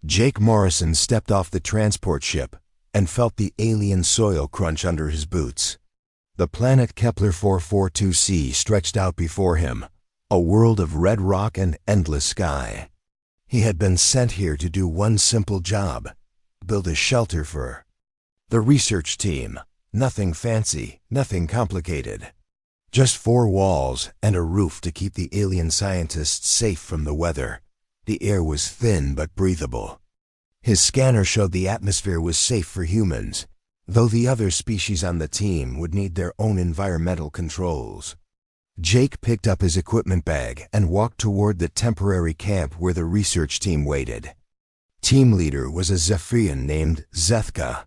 Jake Morrison stepped off the transport ship and felt the alien soil crunch under his boots. The planet Kepler 442c stretched out before him, a world of red rock and endless sky. He had been sent here to do one simple job: build a shelter for the research team. Nothing fancy, nothing complicated. Just 4 walls and a roof to keep the alien scientists safe from the weather. The air was thin but breathable. His scanner showed the atmosphere was safe for humans, though the other species on the team would need their own environmental controls. Jake picked up his equipment bag and walked toward the temporary camp where the research team waited. Team leader was a Zephyrian named Zethka.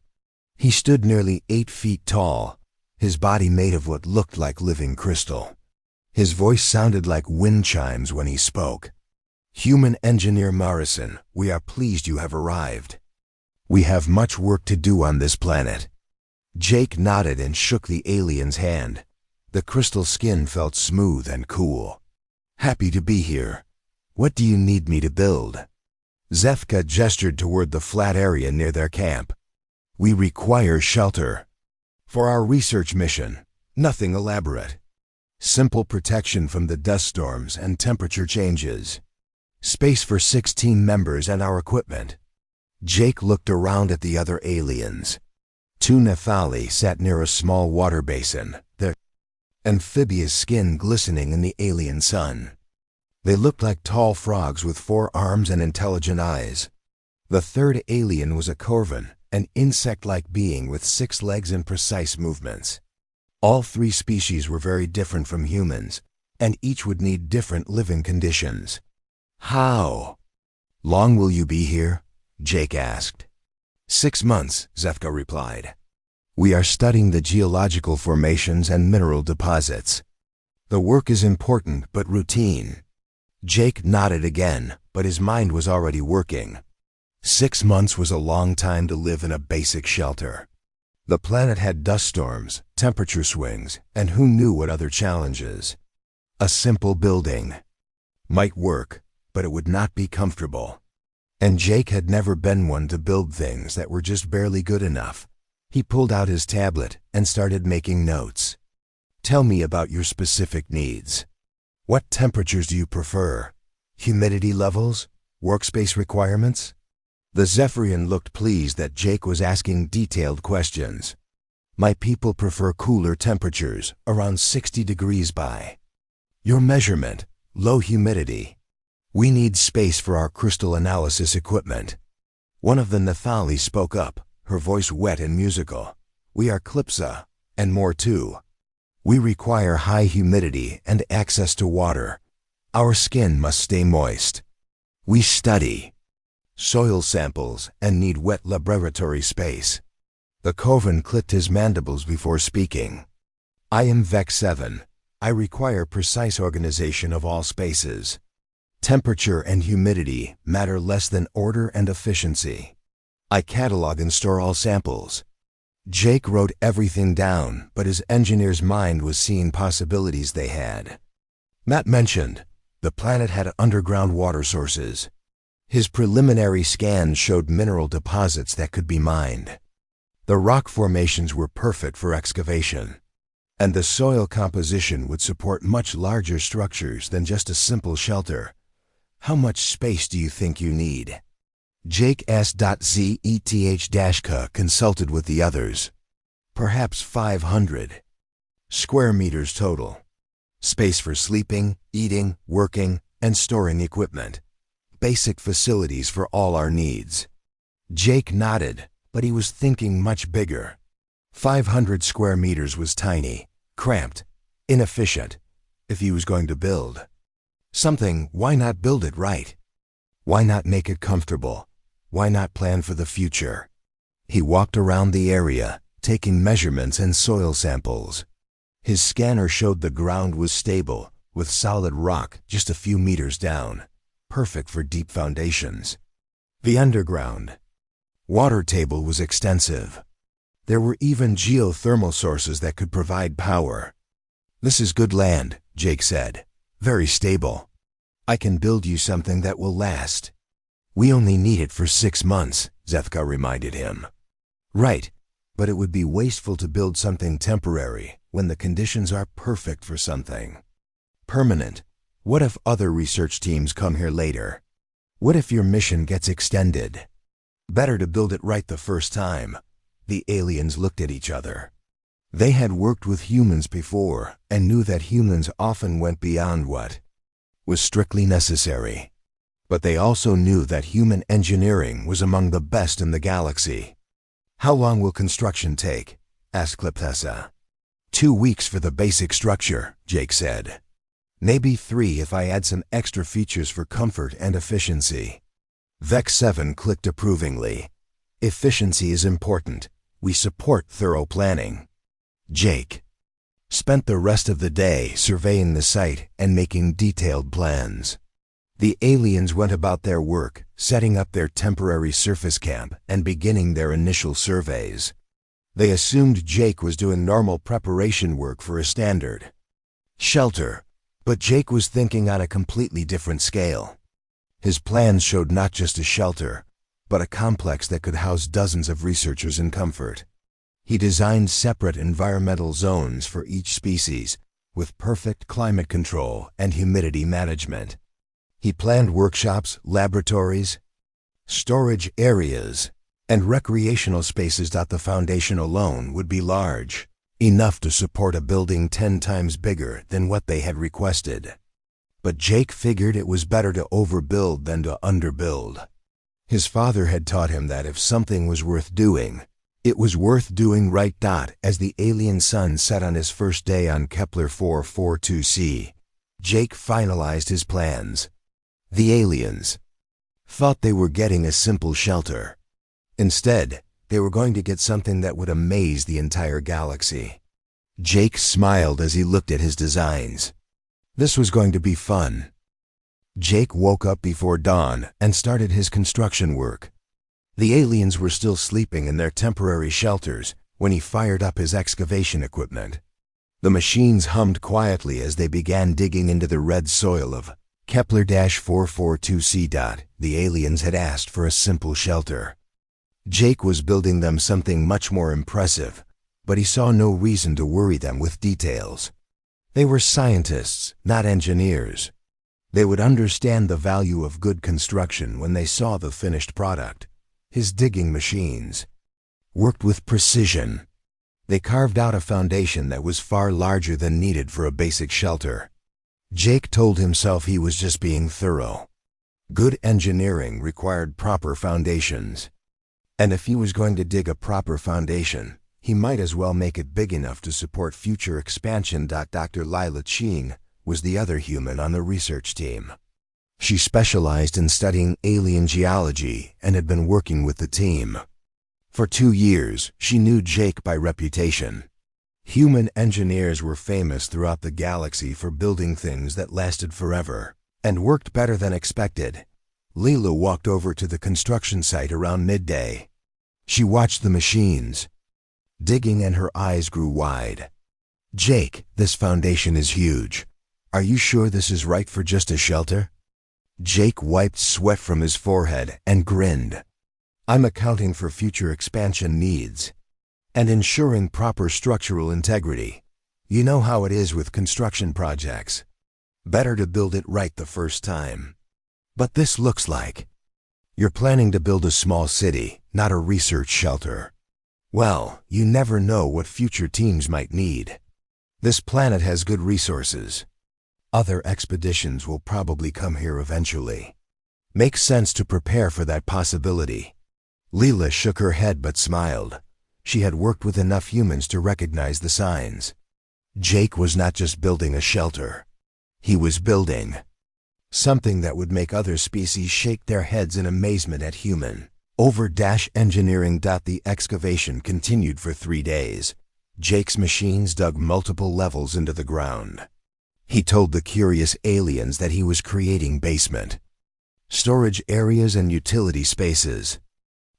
He stood nearly 8 feet tall, his body made of what looked like living crystal. His voice sounded like wind chimes when he spoke. "Human Engineer Morrison, we are pleased you have arrived. We have much work to do on this planet." Jake nodded and shook the alien's hand. The crystal skin felt smooth and cool. "Happy to be here. What do you need me to build?" Zethka gestured toward the flat area near their camp. "We require shelter. For our research mission, nothing elaborate. Simple protection from the dust storms and temperature changes. Space for 16 members and our equipment." Jake looked around at the other aliens. 2 Nephali sat near a small water basin, their amphibious skin glistening in the alien sun. They looked like tall frogs with 4 arms and intelligent eyes. The third alien was a Corvan, an insect-like being with 6 legs and precise movements. All 3 species were very different from humans, and each would need different living conditions. "How long will you be here?" Jake asked. 6 months, Zethka replied. "We are studying the geological formations and mineral deposits. The work is important but routine." Jake nodded again, but his mind was already working. 6 months was a long time to live in a basic shelter. The planet had dust storms, temperature swings, and who knew what other challenges. A simple building might work, but it would not be comfortable. And Jake had never been one to build things that were just barely good enough. He pulled out his tablet and started making notes. "Tell me about your specific needs. What temperatures do you prefer? Humidity levels? Workspace requirements?" The Zephyrian looked pleased that Jake was asking detailed questions. "My people prefer cooler temperatures, around 60 degrees by. Your measurement, low humidity. We need space for our crystal analysis equipment." One of the Nephali spoke up, her voice wet and musical. "We are Clipsa, and more too. We require high humidity and access to water. Our skin must stay moist. We study soil samples and need wet laboratory space." The Coven clicked his mandibles before speaking. "I am Vec 7. I require precise organization of all spaces. Temperature and humidity matter less than order and efficiency. I catalog and store all samples." Jake wrote everything down, but his engineer's mind was seeing possibilities they had. Matt mentioned the planet had underground water sources. His preliminary scans showed mineral deposits that could be mined. The rock formations were perfect for excavation, and the soil composition would support much larger structures than just a simple shelter. "How much space do you think you need?" Jake S.Zeth-K consulted with the others. "Perhaps 500 square meters total. Space for sleeping, eating, working, and storing equipment. Basic facilities for all our needs." Jake nodded, but he was thinking much bigger. 500 square meters was tiny, cramped, inefficient. If he was going to build something, why not build it right? Why not make it comfortable? Why not plan for the future? He walked around the area, taking measurements and soil samples. His scanner showed the ground was stable, with solid rock just a few meters down, perfect for deep foundations. The underground water table was extensive. There were even geothermal sources that could provide power. "This is good land," Jake said. "Very stable. I can build you something that will last." We only need it for 6 months, Zethka reminded him. Right, but it would be wasteful to build something temporary when the conditions are perfect for something permanent. What if other research teams come here later? What if your mission gets extended? Better to build it right the first time. The aliens looked at each other. They had worked with humans before and knew that humans often went beyond what was strictly necessary. But they also knew that human engineering was among the best in the galaxy. How long will construction take? Asked Klyptessa. 2 weeks for the basic structure, Jake said. Maybe 3 if I add some extra features for comfort and efficiency. Vex 7 clicked approvingly. Efficiency is important. We support thorough planning. Jake spent the rest of the day surveying the site and making detailed plans. The aliens went about their work, setting up their temporary surface camp and beginning their initial surveys. They assumed Jake was doing normal preparation work for a standard shelter, but Jake was thinking on a completely different scale. His plans showed not just a shelter, but a complex that could house dozens of researchers in comfort. He designed separate environmental zones for each species, with perfect climate control and humidity management. He planned workshops, laboratories, storage areas, and recreational spaces. The foundation alone would be large, enough to support a building 10 times bigger than what they had requested. But Jake figured it was better to overbuild than to underbuild. His father had taught him that if something was worth doing, it was worth doing right. As the alien sun set on his first day on Kepler 442c, Jake finalized his plans. The aliens thought they were getting a simple shelter. Instead, they were going to get something that would amaze the entire galaxy. Jake smiled as he looked at his designs. This was going to be fun. Jake woke up before dawn and started his construction work. The aliens were still sleeping in their temporary shelters when he fired up his excavation equipment. The machines hummed quietly as they began digging into the red soil of Kepler-442c. The aliens had asked for a simple shelter. Jake was building them something much more impressive, but he saw no reason to worry them with details. They were scientists, not engineers. They would understand the value of good construction when they saw the finished product. His digging machines worked with precision. They carved out a foundation that was far larger than needed for a basic shelter. Jake told himself he was just being thorough. Good engineering required proper foundations. And if he was going to dig a proper foundation, he might as well make it big enough to support future expansion. Dr. Lila Ching was the other human on the research team. She specialized in studying alien geology and had been working with the team. For 2 years, she knew Jake by reputation. Human engineers were famous throughout the galaxy for building things that lasted forever and worked better than expected. Leela walked over to the construction site around midday. She watched the machines digging and her eyes grew wide. Jake, this foundation is huge. Are you sure this is right for just a shelter? Jake wiped sweat from his forehead and grinned. I'm accounting for future expansion needs and ensuring proper structural integrity. You know how it is with construction projects. Better to build it right the first time. But this looks like you're planning to build a small city, not a research shelter. Well, you never know what future teams might need. This planet has good resources. Other expeditions will probably come here eventually. Makes sense to prepare for that possibility. Leela shook her head but smiled. She had worked with enough humans to recognize the signs. Jake was not just building a shelter. He was building something that would make other species shake their heads in amazement at human engineering. The excavation continued for 3 days. Jake's machines dug multiple levels into the ground. He told the curious aliens that he was creating basement storage areas and utility spaces.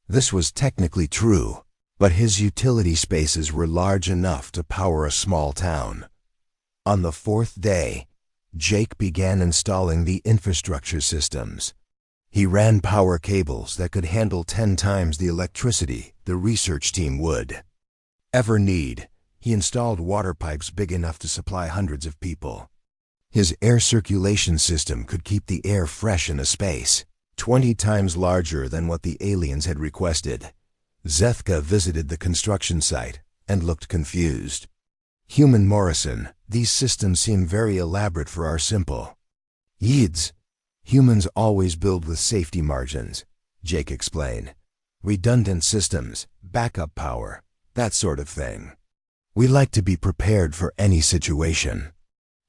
This was technically true, but his utility spaces were large enough to power a small town. On the 4th day, Jake began installing the infrastructure systems. He ran power cables that could handle 10 times the electricity the research team would ever need. He installed water pipes big enough to supply hundreds of people. His air circulation system could keep the air fresh in a space 20 times larger than what the aliens had requested. Zethka visited the construction site and looked confused. Human Morrison, these systems seem very elaborate for our simple needs. Humans always build with safety margins, Jake explained. Redundant systems, backup power, that sort of thing. We like to be prepared for any situation.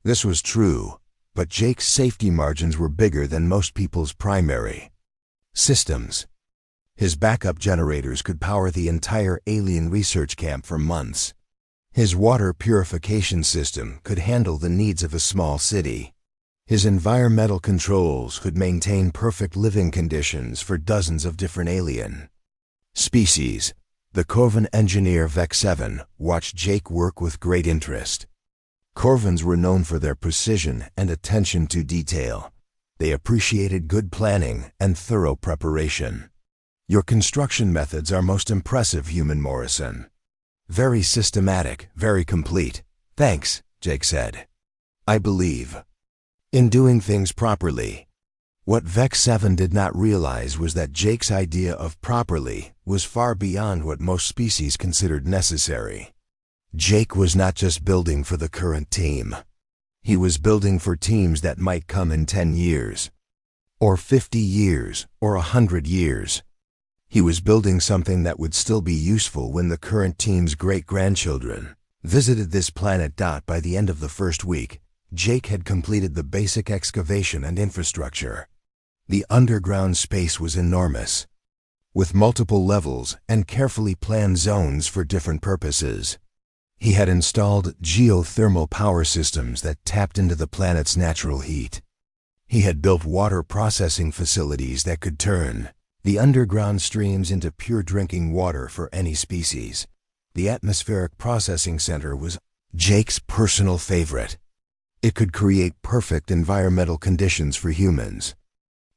This was true, but Jake's safety margins were bigger than most people's primary systems. His backup generators could power the entire alien research camp for months. His water purification system could handle the needs of a small city. His environmental controls could maintain perfect living conditions for dozens of different alien species. The Corvan engineer Vec-7 watched Jake work with great interest. Corvans were known for their precision and attention to detail. They appreciated good planning and thorough preparation. Your construction methods are most impressive, Human Morrison. Very systematic, very complete. Thanks, Jake said. I believe in doing things properly. What Vec-7 did not realize was that Jake's idea of properly was far beyond what most species considered necessary. Jake was not just building for the current team. He was building for teams that might come in 10 years, or 50 years, or 100 years. He was building something that would still be useful when the current team's great-grandchildren visited this planet. By the end of the first week, Jake had completed the basic excavation and infrastructure. The underground space was enormous, with multiple levels and carefully planned zones for different purposes. He had installed geothermal power systems that tapped into the planet's natural heat. He had built water processing facilities that could turn the underground streams into pure drinking water for any species. The atmospheric processing center was Jake's personal favorite. It could create perfect environmental conditions for humans,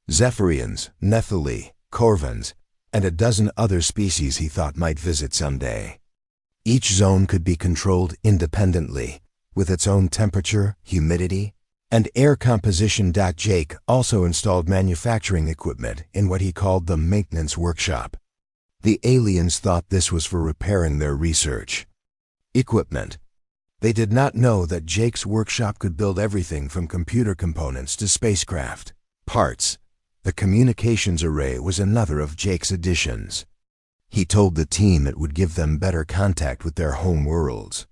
Zephyrians, Nephili, Corvans, and a dozen other species he thought might visit someday. Each zone could be controlled independently, with its own temperature, humidity, and air composition. Jake also installed manufacturing equipment in what he called the maintenance workshop. The aliens thought this was for repairing their research equipment. They did not know that Jake's workshop could build everything from computer components to spacecraft parts. The communications array was another of Jake's additions. He told the team it would give them better contact with their home worlds.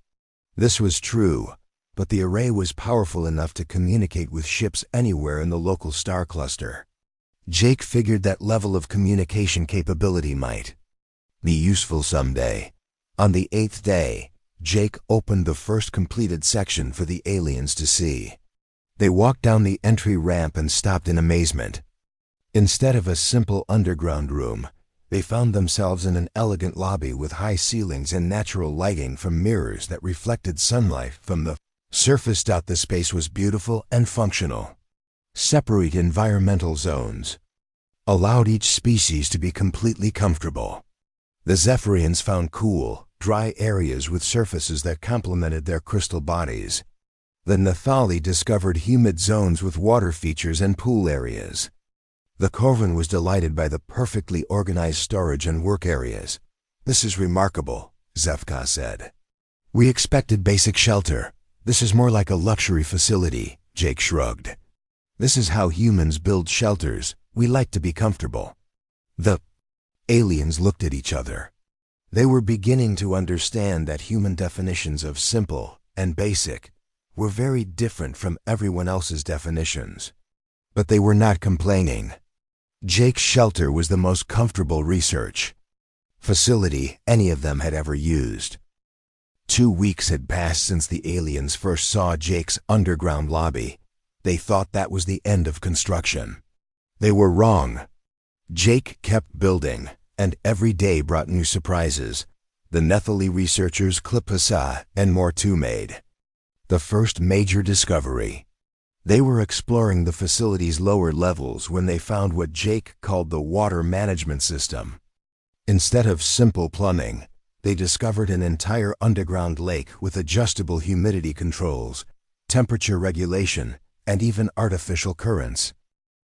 This was true, but the array was powerful enough to communicate with ships anywhere in the local star cluster. Jake figured that level of communication capability might be useful someday. On the 8th day, Jake opened the first completed section for the aliens to see. They walked down the entry ramp and stopped in amazement. Instead of a simple underground room, they found themselves in an elegant lobby with high ceilings and natural lighting from mirrors that reflected sunlight from the surface. The space was beautiful and functional. Separate environmental zones allowed each species to be completely comfortable. The Zephyrians found cool, dry areas with surfaces that complemented their crystal bodies. The Nephili discovered humid zones with water features and pool areas. The Corvan was delighted by the perfectly organized storage and work areas. This is remarkable, Zefka said. We expected basic shelter. This is more like a luxury facility, Jake shrugged. This is how humans build shelters. We like to be comfortable. The aliens looked at each other. They were beginning to understand that human definitions of simple and basic were very different from everyone else's definitions. But they were not complaining. Jake's shelter was the most comfortable research facility any of them had ever used. 2 weeks had passed since the aliens first saw Jake's underground lobby. They thought that was the end of construction. They were wrong. Jake kept building, and every day brought new surprises. The Nephili researchers Klipasa and more too made the first major discovery. They were exploring the facility's lower levels when they found what Jake called the water management system. Instead of simple plumbing, they discovered an entire underground lake with adjustable humidity controls, temperature regulation, and even artificial currents.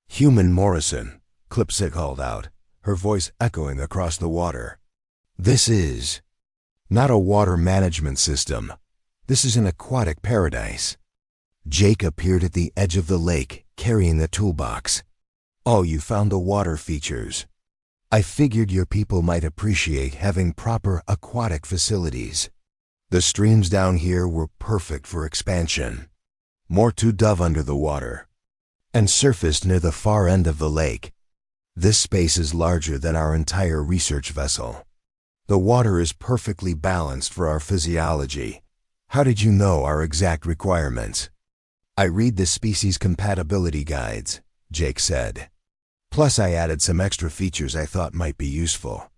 "Human Morrison," Klipsik called out, her voice echoing across the water. "This is not a water management system. This is an aquatic paradise." Jake appeared at the edge of the lake, carrying a toolbox. "Oh, you found the water features. I figured your people might appreciate having proper aquatic facilities. The streams down here were perfect for expansion. More to dove under the water, and surfaced near the far end of the lake. This space is larger than our entire research vessel. The water is perfectly balanced for our physiology. How did you know our exact requirements?" "I read the species compatibility guides," Jake said. "Plus I added some extra features I thought might be useful.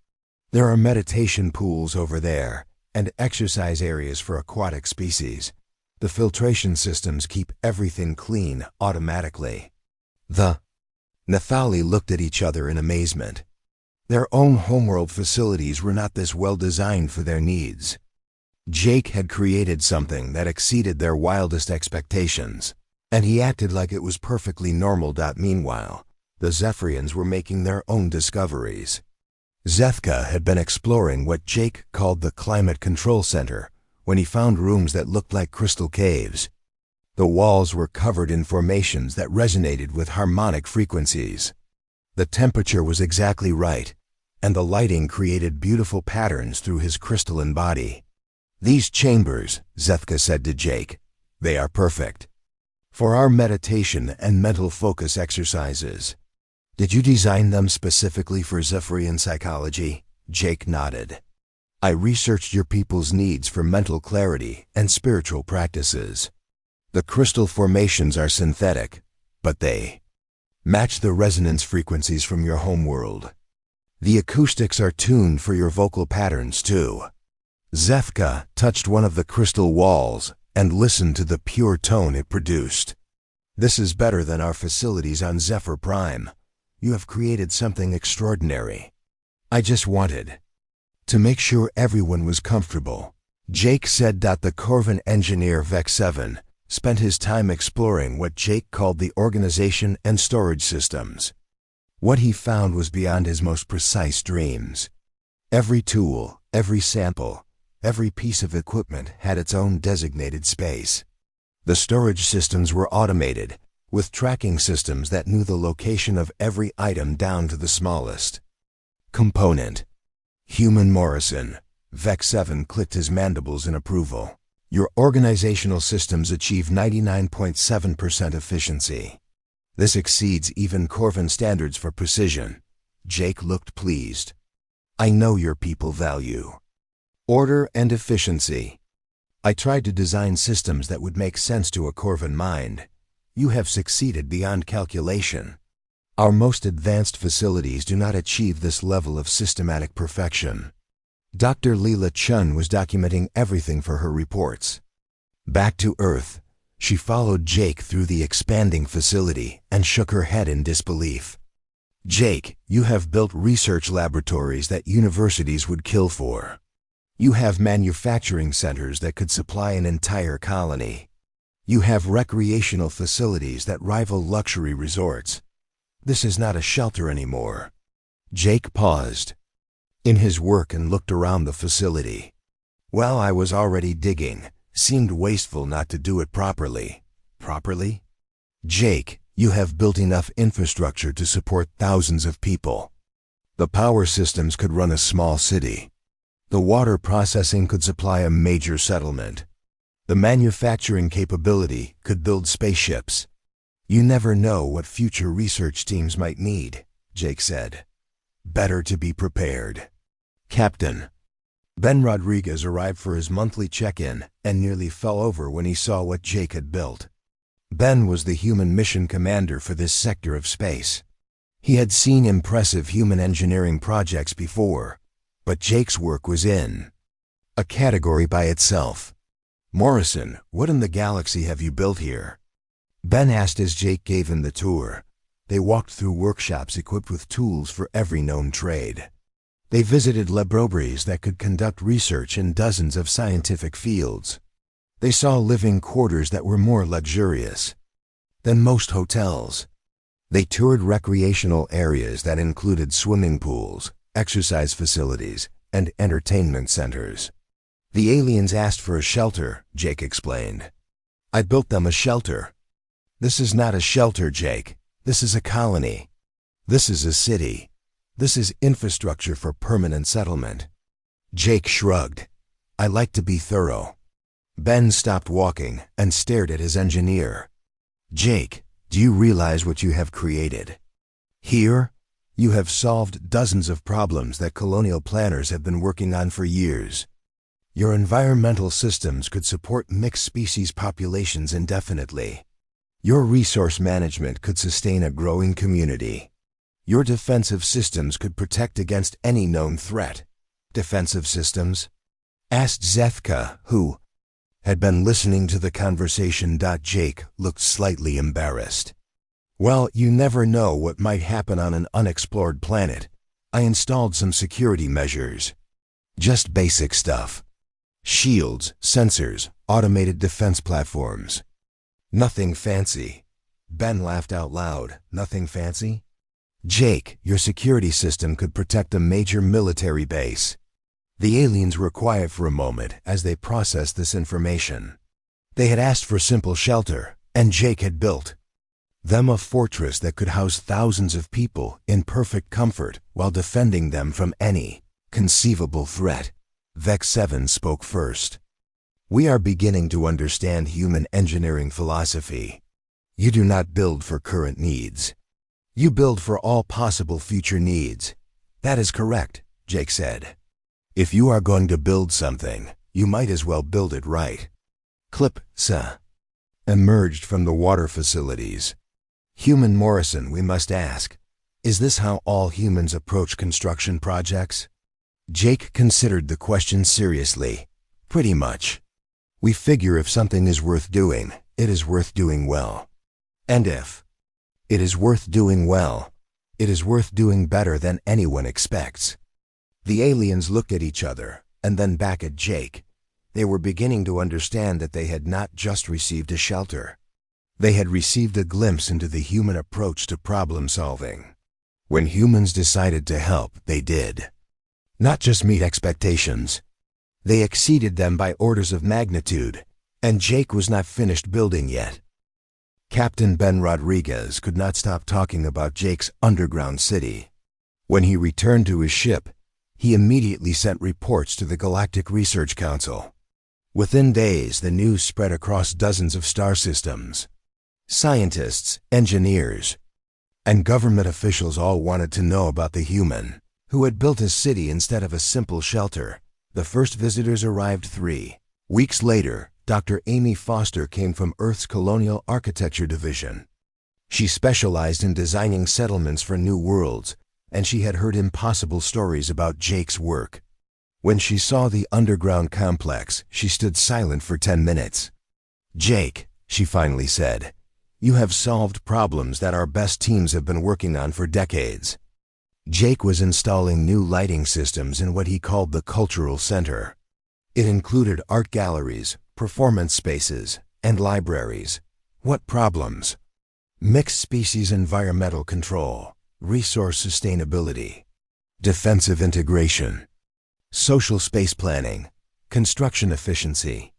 There are meditation pools over there, and exercise areas for aquatic species. The filtration systems keep everything clean automatically." The Nephali looked at each other in amazement. Their own homeworld facilities were not this well designed for their needs. Jake had created something that exceeded their wildest expectations, and he acted like it was perfectly normal. Meanwhile, the Zephyrians were making their own discoveries. Zethka had been exploring what Jake called the Climate Control Center when he found rooms that looked like crystal caves. The walls were covered in formations that resonated with harmonic frequencies. The temperature was exactly right, and the lighting created beautiful patterns through his crystalline body. "These chambers," Zethka said to Jake, "they are perfect for our meditation and mental focus exercises." "Did you design them specifically for Zephyrian psychology?" Jake nodded. "I researched your people's needs for mental clarity and spiritual practices. The crystal formations are synthetic, but they match the resonance frequencies from your homeworld. The acoustics are tuned for your vocal patterns too." Zethka touched one of the crystal walls and listened to the pure tone it produced. "This is better than our facilities on Zephyr Prime. You have created something extraordinary. I just wanted to make sure everyone was comfortable," Jake said. The Corvan engineer Vex 7 spent his time exploring what Jake called the organization and storage systems. What he found was beyond his most precise dreams. Every tool, every sample, every piece of equipment had its own designated space. The storage systems were automated, with tracking systems that knew the location of every item down to the smallest component. "Human Morrison," Vex 7 clicked his mandibles in approval. "Your organizational systems achieve 99.7% efficiency. This exceeds even Corvan standards for precision." Jake looked pleased. "I know your people value order and efficiency. I tried to design systems that would make sense to a Corvan mind. You have succeeded beyond calculation. Our most advanced facilities do not achieve this level of systematic perfection." Dr. Leela Chun was documenting everything for her reports. Back to Earth, she followed Jake through the expanding facility and shook her head in disbelief. "Jake, you have built research laboratories that universities would kill for. You have manufacturing centers that could supply an entire colony. You have recreational facilities that rival luxury resorts. This is not a shelter anymore." Jake paused in his work and looked around the facility. "Well, I was already digging. Seemed wasteful not to do it properly." "Properly?" "Jake, you have built enough infrastructure to support thousands of people. The power systems could run a small city. The water processing could supply a major settlement. The manufacturing capability could build spaceships. You never know what future research teams might need," Jake said. "Better to be prepared." "Captain." Ben Rodriguez arrived for his monthly check-in and nearly fell over when he saw what Jake had built. Ben was the human mission commander for this sector of space. He had seen impressive human engineering projects before, but Jake's work was in a category by itself. "Morrison, what in the galaxy have you built here?" Ben asked as Jake gave him the tour. They walked through workshops equipped with tools for every known trade. They visited laboratories that could conduct research in dozens of scientific fields. They saw living quarters that were more luxurious than most hotels. They toured recreational areas that included swimming pools, exercise facilities, and entertainment centers. The aliens asked for a shelter, Jake explained. I built them a shelter. This is not a shelter, Jake. This is a colony. This is a city. This is infrastructure for permanent settlement. Jake shrugged. I like to be thorough. Ben stopped walking and stared at his engineer. Jake, do you realize what you have created? Here, you have solved dozens of problems that colonial planners have been working on for years. Your environmental systems could support mixed species populations indefinitely. Your resource management could sustain a growing community. Your defensive systems could protect against any known threat. Defensive systems? Asked Zethka, who had been listening to the conversation. Jake looked slightly embarrassed. Well, you never know what might happen on an unexplored planet. I installed some security measures. Just basic stuff. Shields, sensors, automated defense platforms. Nothing fancy. Ben laughed out loud. Nothing fancy? Jake, your security system could protect a major military base. The aliens were quiet for a moment as they processed this information. They had asked for simple shelter, and Jake had built them a fortress that could house thousands of people in perfect comfort while defending them from any conceivable threat. Vex 7 spoke first. We are beginning to understand human engineering philosophy. You do not build for current needs. You build for all possible future needs. That is correct, Jake said. If you are going to build something, you might as well build it right. Clip, emerged from the water facilities. Human Morrison, we must ask, is this how all humans approach construction projects? Jake considered the question seriously. Pretty much. We figure if something is worth doing, it is worth doing well. And if it is worth doing well, it is worth doing better than anyone expects. The aliens looked at each other, and then back at Jake. They were beginning to understand that they had not just received a shelter. They had received a glimpse into the human approach to problem solving. When humans decided to help, they did. Not just meet expectations. They exceeded them by orders of magnitude, and Jake was not finished building yet. Captain Ben Rodriguez could not stop talking about Jake's underground city. When he returned to his ship, he immediately sent reports to the Galactic Research Council. Within days, the news spread across dozens of star systems. Scientists, engineers, and government officials all wanted to know about the human who had built a city instead of a simple shelter. The first visitors arrived 3 weeks later. Dr. Amy Foster came from Earth's Colonial Architecture Division. She specialized in designing settlements for new worlds, and she had heard impossible stories about Jake's work. When she saw the underground complex, she stood silent for 10 minutes. Jake, she finally said, you have solved problems that our best teams have been working on for decades. Jake was installing new lighting systems in what he called the Cultural Center. It included art galleries, performance spaces, and libraries. What problems? Mixed species environmental control, resource sustainability, defensive integration, social space planning, construction efficiency.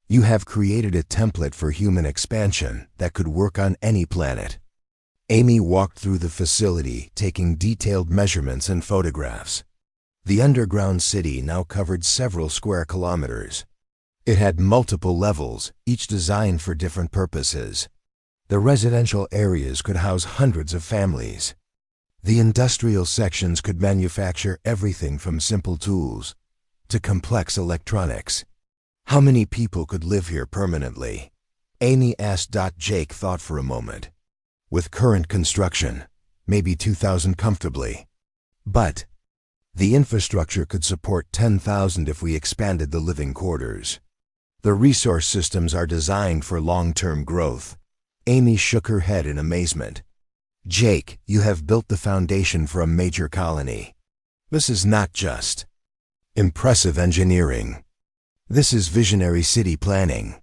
You have created a template for human expansion that could work on any planet. Amy walked through the facility, taking detailed measurements and photographs. The underground city now covered several square kilometers. It had multiple levels, each designed for different purposes. The residential areas could house hundreds of families. The industrial sections could manufacture everything from simple tools to complex electronics. How many people could live here permanently? Amy asked. Jake thought for a moment. With current construction, maybe 2,000 comfortably. But the infrastructure could support 10,000 if we expanded the living quarters. The resource systems are designed for long-term growth. Amy shook her head in amazement. Jake, you have built the foundation for a major colony. This is not just impressive engineering. This is visionary city planning.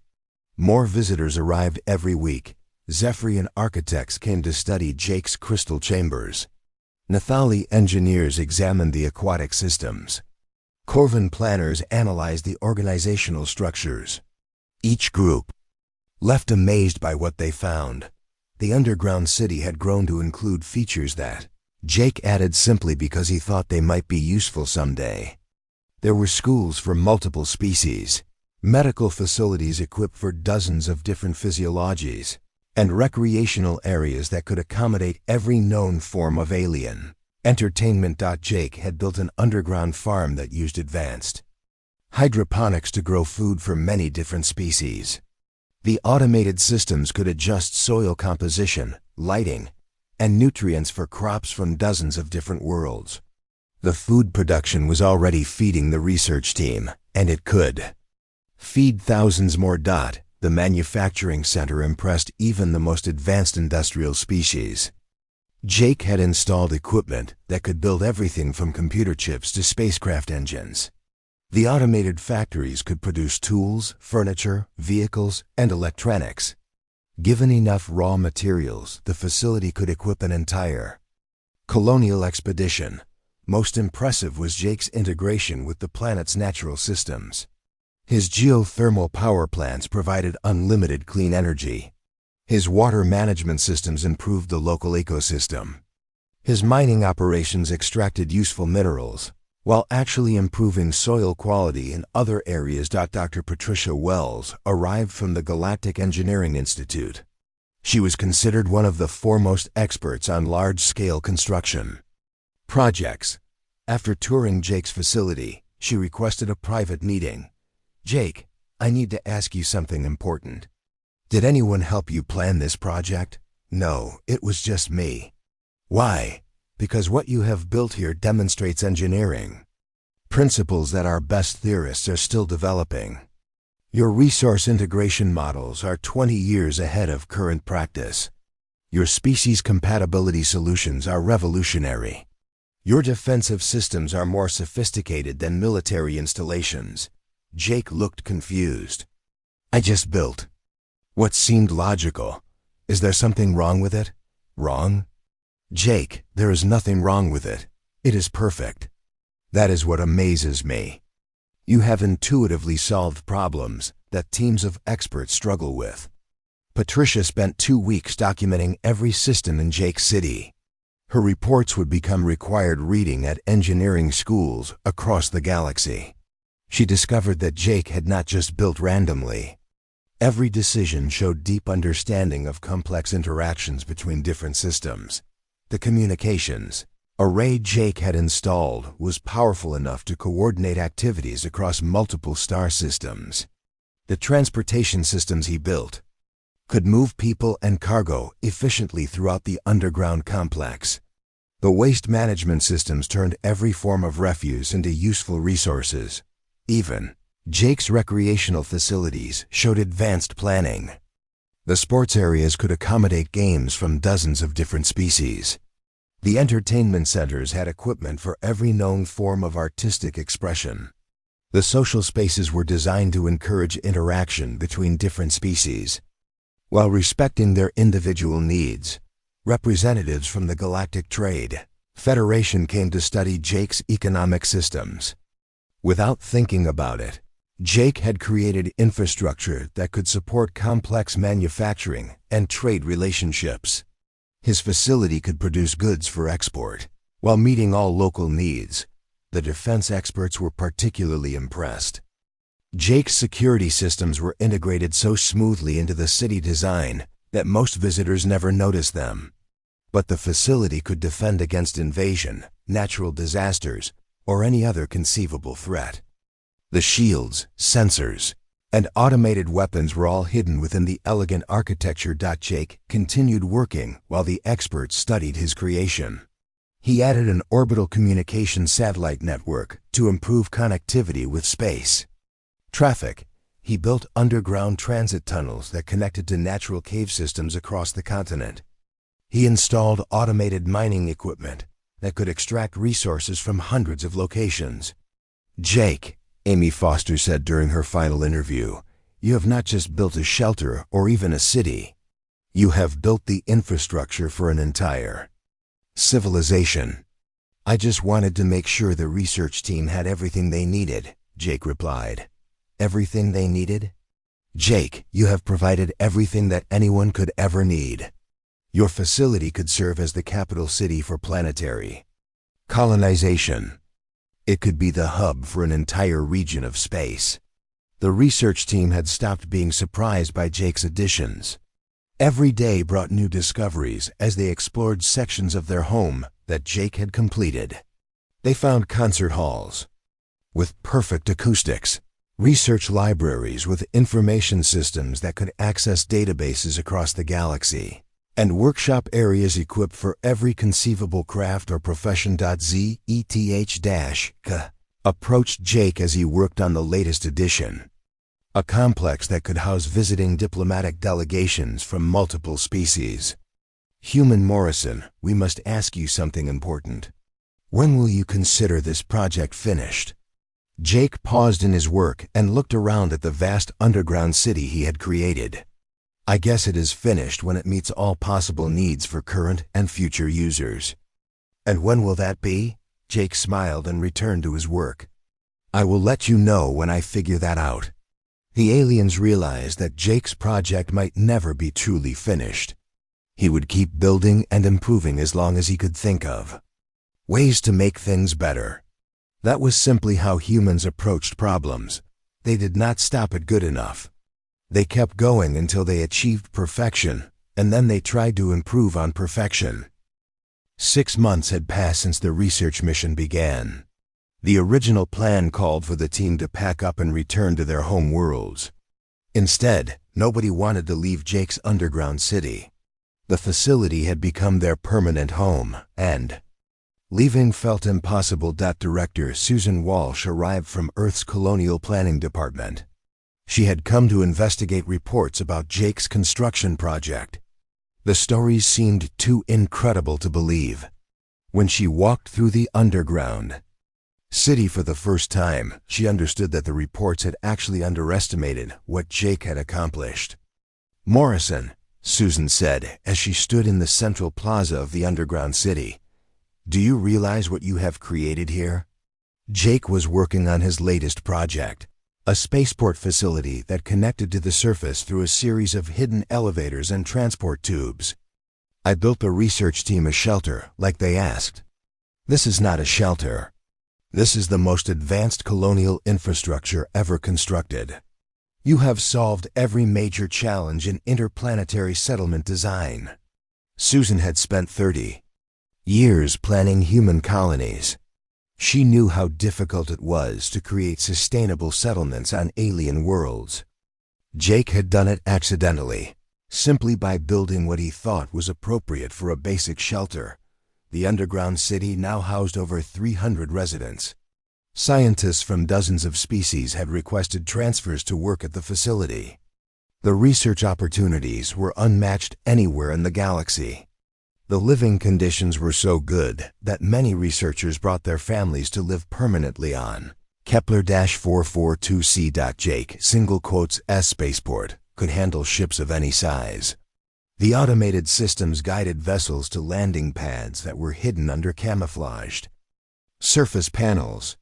More visitors arrived every week. Zephyrian architects came to study Jake's crystal chambers. Nathali engineers examined the aquatic systems. Corvin planners analyzed the organizational structures. Each group left amazed by what they found. The underground city had grown to include features that Jake added simply because he thought they might be useful someday. There were schools for multiple species, medical facilities equipped for dozens of different physiologies, and recreational areas that could accommodate every known form of alien. Entertainment. Jake had built an underground farm that used advanced hydroponics to grow food for many different species. The automated systems could adjust soil composition, lighting, and nutrients for crops from dozens of different worlds. The food production was already feeding the research team, and it could feed thousands more. The manufacturing center impressed even the most advanced industrial species. Jake had installed equipment that could build everything from computer chips to spacecraft engines. The automated factories could produce tools, furniture, vehicles, and electronics. Given enough raw materials, the facility could equip an entire colonial expedition. Most impressive was Jake's integration with the planet's natural systems. His geothermal power plants provided unlimited clean energy. His water management systems improved the local ecosystem. His mining operations extracted useful minerals, while actually improving soil quality in other areas. Dr. Patricia Wells arrived from the Galactic Engineering Institute. She was considered one of the foremost experts on large-scale construction projects. After touring Jake's facility, she requested a private meeting. Jake, I need to ask you something important. Did anyone help you plan this project? No, it was just me. Why? Because what you have built here demonstrates engineering principles that our best theorists are still developing. Your resource integration models are 20 years ahead of current practice. Your species compatibility solutions are revolutionary. Your defensive systems are more sophisticated than military installations. Jake looked confused. I just built what seemed logical. Is there something wrong with it? Wrong? Jake, there is nothing wrong with it. It is perfect. That is what amazes me. You have intuitively solved problems that teams of experts struggle with. Patricia spent 2 weeks documenting every system in Jake's city. Her reports would become required reading at engineering schools across the galaxy. She discovered that Jake had not just built randomly. Every decision showed deep understanding of complex interactions between different systems. The communications array Jake had installed was powerful enough to coordinate activities across multiple star systems. The transportation systems he built could move people and cargo efficiently throughout the underground complex. The waste management systems turned every form of refuse into useful resources. Even Jake's recreational facilities showed advanced planning. The sports areas could accommodate games from dozens of different species. The entertainment centers had equipment for every known form of artistic expression. The social spaces were designed to encourage interaction between different species. While respecting their individual needs, representatives from the Galactic Trade Federation came to study Jake's economic systems. Without thinking about it, Jake had created infrastructure that could support complex manufacturing and trade relationships. His facility could produce goods for export, while meeting all local needs. The defense experts were particularly impressed. Jake's security systems were integrated so smoothly into the city design that most visitors never noticed them. But the facility could defend against invasion, natural disasters, or any other conceivable threat. The shields, sensors, and automated weapons were all hidden within the elegant architecture. Jake continued working while the experts studied his creation. He added an orbital communication satellite network to improve connectivity with space, traffic, He built underground transit tunnels that connected to natural cave systems across the continent. He installed automated mining equipment that could extract resources from hundreds of locations. "Jake," Amy Foster said during her final interview, "you have not just built a shelter or even a city. You have built the infrastructure for an entire civilization." "I just wanted to make sure the research team had everything they needed," Jake replied. "Everything they needed?" "Jake, you have provided everything that anyone could ever need. Your facility could serve as the capital city for planetary colonization. It could be the hub for an entire region of space." The research team had stopped being surprised by Jake's additions. Every day brought new discoveries as they explored sections of their home that Jake had completed. They found concert halls with perfect acoustics, research libraries with information systems that could access databases across the galaxy, and workshop areas equipped for every conceivable craft or profession. ZETH-K approached Jake as he worked on the latest edition, a complex that could house visiting diplomatic delegations from multiple species. "Human Morrison, we must ask you something important. When will you consider this project finished?" Jake paused in his work and looked around at the vast underground city he had created. "I guess it is finished when it meets all possible needs for current and future users." "And when will that be?" Jake smiled and returned to his work. "I will let you know when I figure that out." The aliens realized that Jake's project might never be truly finished. He would keep building and improving as long as he could think of ways to make things better. That was simply how humans approached problems. They did not stop at good enough. They kept going until they achieved perfection, and then they tried to improve on perfection. 6 months had passed since the research mission began. The original plan called for the team to pack up and return to their home worlds. Instead, nobody wanted to leave Jake's underground city. The facility had become their permanent home, and leaving felt impossible. Director Susan Walsh arrived from Earth's Colonial Planning Department. She had come to investigate reports about Jake's construction project. The stories seemed too incredible to believe. When she walked through the underground city for the first time, she understood that the reports had actually underestimated what Jake had accomplished. "Morrison," Susan said as she stood in the central plaza of the underground city, "do you realize what you have created here?" Jake was working on his latest project, a spaceport facility that connected to the surface through a series of hidden elevators and transport tubes. "I built the research team a shelter, like they asked. This is not a shelter. This is the most advanced colonial infrastructure ever constructed. You have solved every major challenge in interplanetary settlement design." Susan had spent 30 years planning human colonies. She knew how difficult it was to create sustainable settlements on alien worlds. Jake had done it accidentally, simply by building what he thought was appropriate for a basic shelter. The underground city now housed over 300 residents. Scientists from dozens of species had requested transfers to work at the facility. The research opportunities were unmatched anywhere in the galaxy. The living conditions were so good that many researchers brought their families to live permanently on Kepler-442c. Jake S spaceport could handle ships of any size. The automated systems guided vessels to landing pads that were hidden under camouflaged surface panels.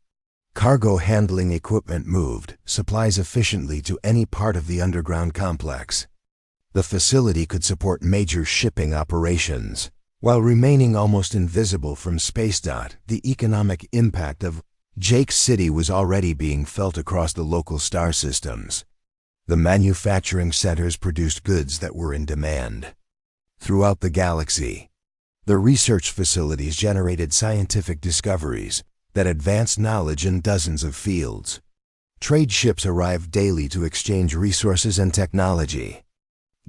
Cargo handling equipment moved supplies efficiently to any part of the underground complex. The facility could support major shipping operations while remaining almost invisible from space. The economic impact of Jake's city was already being felt across the local star systems. The manufacturing centers produced goods that were in demand throughout the galaxy. The research facilities generated scientific discoveries that advanced knowledge in dozens of fields. Trade ships arrived daily to exchange resources and technology.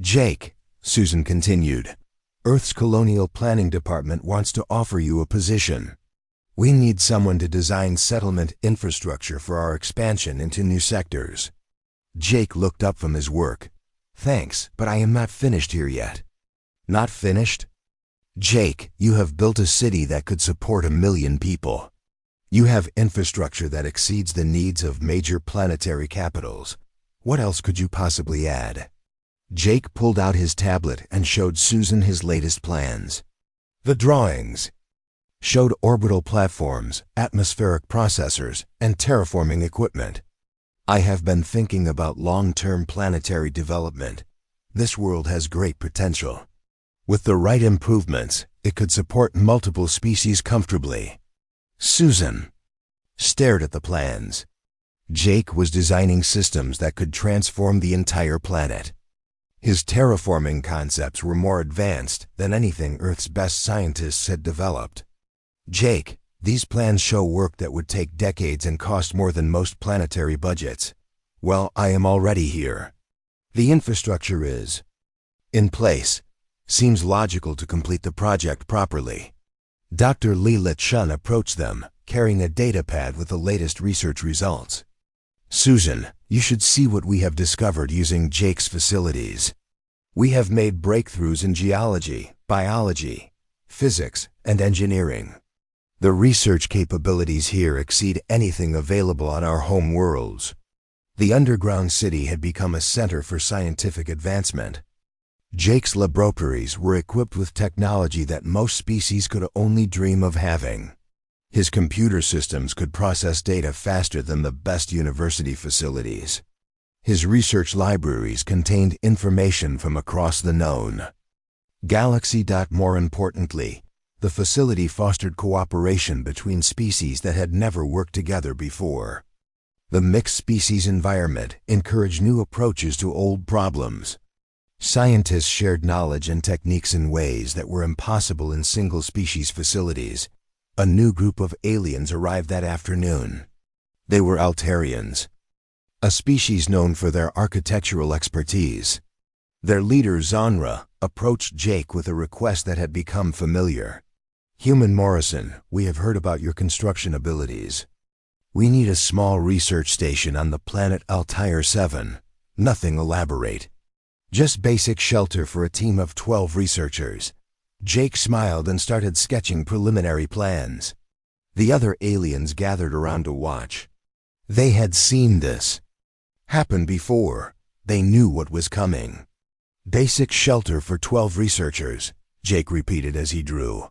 "Jake," Susan continued, "Earth's Colonial Planning Department wants to offer you a position. We need someone to design settlement infrastructure for our expansion into new sectors. Jake looked up from his work. Thanks, but I am not finished here yet. Not finished? Jake, you have built a city that could support 1 million people. You have infrastructure that exceeds the needs of major planetary capitals. What else could you possibly add? Jake pulled out his tablet and showed Susan his latest plans. The drawings showed orbital platforms, atmospheric processors, and terraforming equipment. I have been thinking about long-term planetary development. This world has great potential. With the right improvements, it could support multiple species comfortably. Susan stared at the plans. Jake was designing systems that could transform the entire planet. His terraforming concepts were more advanced than anything Earth's best scientists had developed. Jake, these plans show work that would take decades and cost more than most planetary budgets. Well, I am already here. The infrastructure is in place. Seems logical to complete the project properly. Dr. Li Lichun approached them, carrying a datapad with the latest research results. Susan, you should see what we have discovered using Jake's facilities. We have made breakthroughs in geology, biology, physics, and engineering. The research capabilities here exceed anything available on our home worlds. The underground city had become a center for scientific advancement. Jake's laboratories were equipped with technology that most species could only dream of having. His computer systems could process data faster than the best university facilities. His research libraries contained information from across the known galaxy. More importantly, the facility fostered cooperation between species that had never worked together before. The mixed species environment encouraged new approaches to old problems. Scientists shared knowledge and techniques in ways that were impossible in single-species facilities. A new group of aliens arrived that afternoon. They were Altarians, a species known for their architectural expertise. Their leader, Zonra, approached Jake with a request that had become familiar. Human Morrison, we have heard about your construction abilities. We need a small research station on the planet Altair 7. Nothing elaborate. Just basic shelter for a team of 12 researchers. Jake smiled and started sketching preliminary plans. The other aliens gathered around to watch. They had seen this happen before. They knew what was coming. Basic shelter for 12 researchers, Jake repeated as he drew.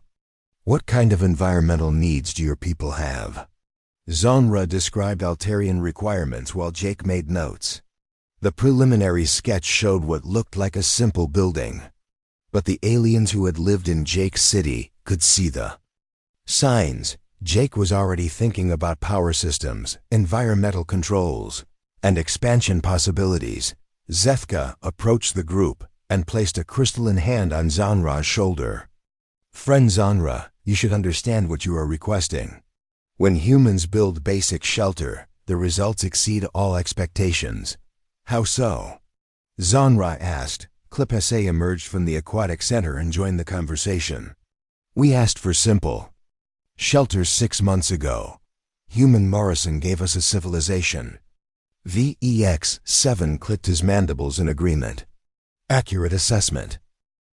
What kind of environmental needs do your people have? Zonra described Altarian requirements while Jake made notes. The preliminary sketch showed what looked like a simple building. But the aliens who had lived in Jake's city could see the signs. Jake was already thinking about power systems, environmental controls, and expansion possibilities. Zethka approached the group and placed a crystalline hand on Zonra's shoulder. Friend Zonra, you should understand what you are requesting. When humans build basic shelter, the results exceed all expectations. How so? Zonra asked. Clip SA emerged from the aquatic center and joined the conversation. We asked for simple shelter 6 months ago. Human Morrison gave us a civilization. VEX-7 clicked his mandibles in agreement. Accurate assessment.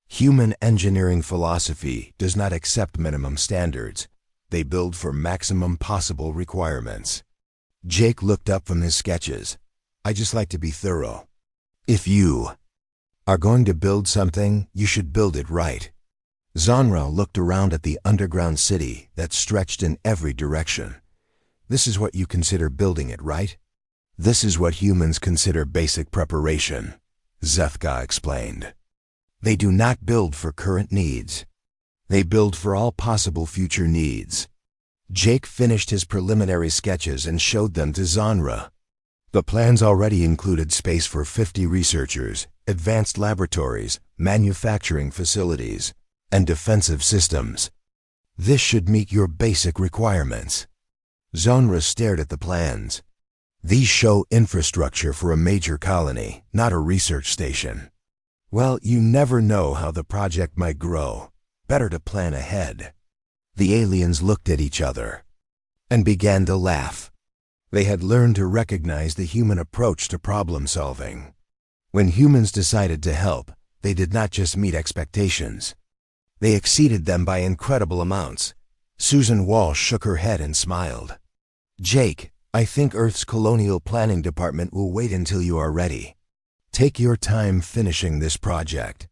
Human engineering philosophy does not accept minimum standards. They build for maximum possible requirements. Jake looked up from his sketches. I just like to be thorough. If you are going to build something, you should build it right. Zonra looked around at the underground city that stretched in every direction. This is what you consider building it, right? This is what humans consider basic preparation, Zethka explained. They do not build for current needs. They build for all possible future needs. Jake finished his preliminary sketches and showed them to Zonra. The plans already included space for 50 researchers, advanced laboratories, manufacturing facilities, and defensive systems. This should meet your basic requirements. Zonra stared at the plans. These show infrastructure for a major colony, not a research station. Well, you never know how the project might grow. Better to plan ahead. The aliens looked at each other and began to laugh. They had learned to recognize the human approach to problem solving. When humans decided to help, they did not just meet expectations. They exceeded them by incredible amounts. Susan Walsh shook her head and smiled. "Jake, I think Earth's Colonial Planning Department will wait until you are ready. Take your time finishing this project."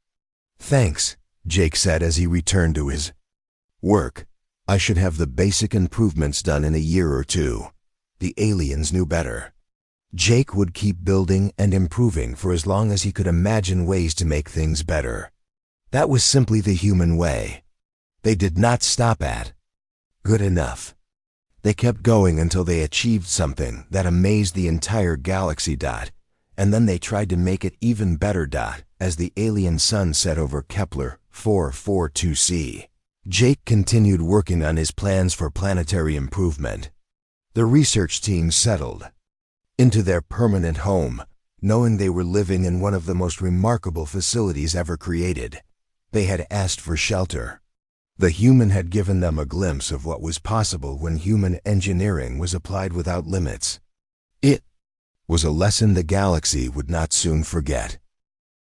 "Thanks," Jake said as he returned to his work. "I should have the basic improvements done in a year or two." The aliens knew better. Jake would keep building and improving for as long as he could imagine ways to make things better. That was simply the human way. They did not stop at good enough. They kept going until they achieved something that amazed the entire galaxy. And then they tried to make it even better. As the alien sun set over Kepler 442c, Jake continued working on his plans for planetary improvement. The research team settled into their permanent home, knowing they were living in one of the most remarkable facilities ever created. They had asked for shelter. The human had given them a glimpse of what was possible when human engineering was applied without limits. It was a lesson the galaxy would not soon forget.